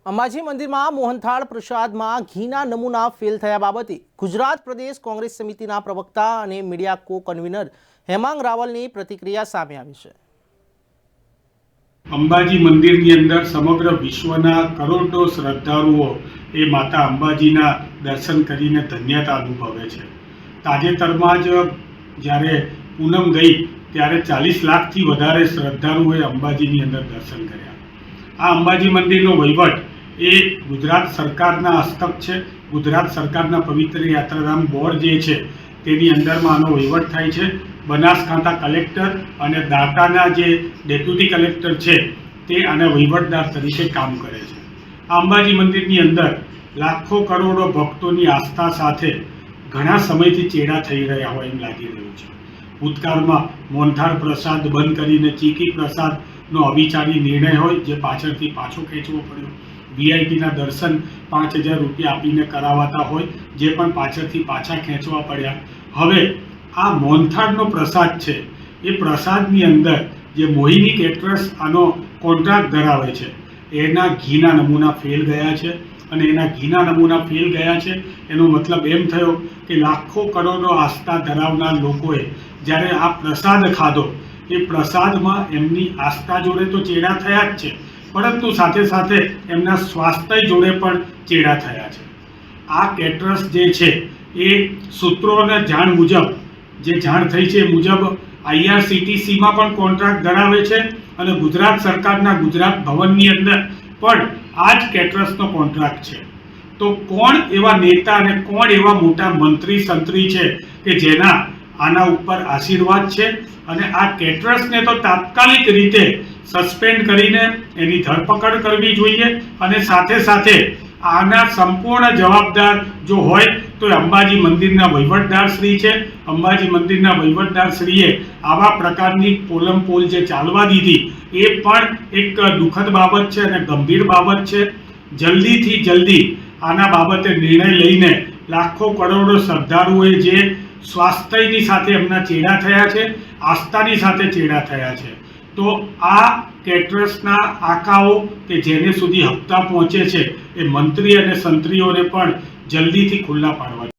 અંબાજી મંદિરમાં મોહનથાળ પ્રસાદમાં ઘીના નમૂના ફેલ થયા બાબતે ગુજરાત પ્રદેશ કોંગ્રેસ સમિતિના પ્રવક્તા અને મીડિયા કો કન્વીનર હેમાંગ રાવલની પ્રતિક્રિયા સામે આવી છે। અંબાજી મંદિરની અંદર સમગ્ર વિશ્વના કરોડો શ્રદ્ધાળુઓ એ માતા અંબાજીના દર્શન કરીને ધન્યતા અનુભવે છે। તાજેતરમાં જ જ્યારે પૂનમ ગઈ ત્યારે 40 લાખથી વધારે શ્રદ્ધાળુઓએ અંબાજીની અંદર દર્શન કર્યા। આ અંબાજી મંદિરનો વહીવટ એ ગુજરાત સરકારના હસ્તક છે। ગુજરાત સરકારના પવિત્ર યાત્રાધામ બોર્ડ જે છે તેની અંદરમાં આનો વહીવટ થાય છે। બનાસકાંઠા કલેક્ટર અને દાંતાના જે ડેપ્યુટી કલેક્ટર છે તે આના વહીવટદાર તરીકે કામ કરે છે। આ અંબાજી મંદિરની અંદર લાખો કરોડો ભક્તોની આસ્થા સાથે ઘણા સમયથી ચેડા થઈ રહ્યા હોય એમ લાગી રહ્યું છે। ભૂતકાળમાં મોહનથાળ પ્રસાદ બંધ કરીને ચીકી પ્રસાદનો અવિચારી નિર્ણય હોય જે પાછળથી પાછો ખેંચવો પડ્યો। વીઆઈપીના દર્શન 5000 રૂપિયા આપીને કરાવાતા હોય જે પણ પાછળથી પાછા ખેંચવા પડ્યા। હવે આ મોહનથાળનો પ્રસાદ છે એ પ્રસાદની અંદર જે મોહિની કેટરર્સ આનો કોન્ટ્રાક્ટ ધરાવે છે એના ઘીના નમૂના ફેલ ગયા છે અને એના ઘીના નમૂના ફેલ ગયા છે એનો મતલબ એમ થયો કે લાખો કરોડો આસ્થા ધરાવનાર લોકોએ જ્યારે આ પ્રસાદ ખાધો એ પ્રસાદમાં એમની આસ્થા જોડે તો ચેડા થયા જ છે પરંતુ સાથે સાથે એમના સ્વાસ્થ્ય જોડે પણ ચેડા થયા છે। આ કેટરર્સ જે છે એ સૂત્રોને જાણ મુજબ જે જાણ થઈ છે એ મુજબ IRCTCમાં પણ કોન્ટ્રાક્ટ ધરાવે છે અને ગુજરાત સરકારના ગુજરાત ભવનની અંદર પણ આ જ કેટરર્સનો કોન્ટ્રાક્ટ છે। તો કોણ એવા નેતા અને કોણ એવા મોટા મંત્રી સંત્રી છે કે જેના આના ઉપર આશીર્વાદ છે અને આ કેટરર્સને તો તાત્કાલિક રીતે સસ્પેન્ડ કરીને એની ધરપકડ કરવી જોઈએ અને સાથે સાથે આના સંપૂર્ણ જવાબદાર જો હોય તો અંબાજી મંદિરના વહીવટદાર શ્રી છે। અંબાજી મંદિરના વહીવટદાર શ્રીએ આવા પ્રકારની પોલમપોલ જે ચાલવા દીધી એ પણ એક દુઃખદ બાબત છે અને ગંભીર બાબત છે। જલ્દીથી જલ્દી આના બાબતે નિર્ણય લઈને લાખો કરોડો શ્રદ્ધાળુઓએ જે સ્વાસ્થ્યની સાથે એમના ચેડા થયા છે આસ્થાની સાથે ચેડા થયા છે તો આ કેટરર્સના આંકાઓ કે જેને સુધી હપ્તા પહોંચે છે એ મંત્રી અને સંત્રીઓને પણ જલ્દીથી ખુલ્લા પાડવા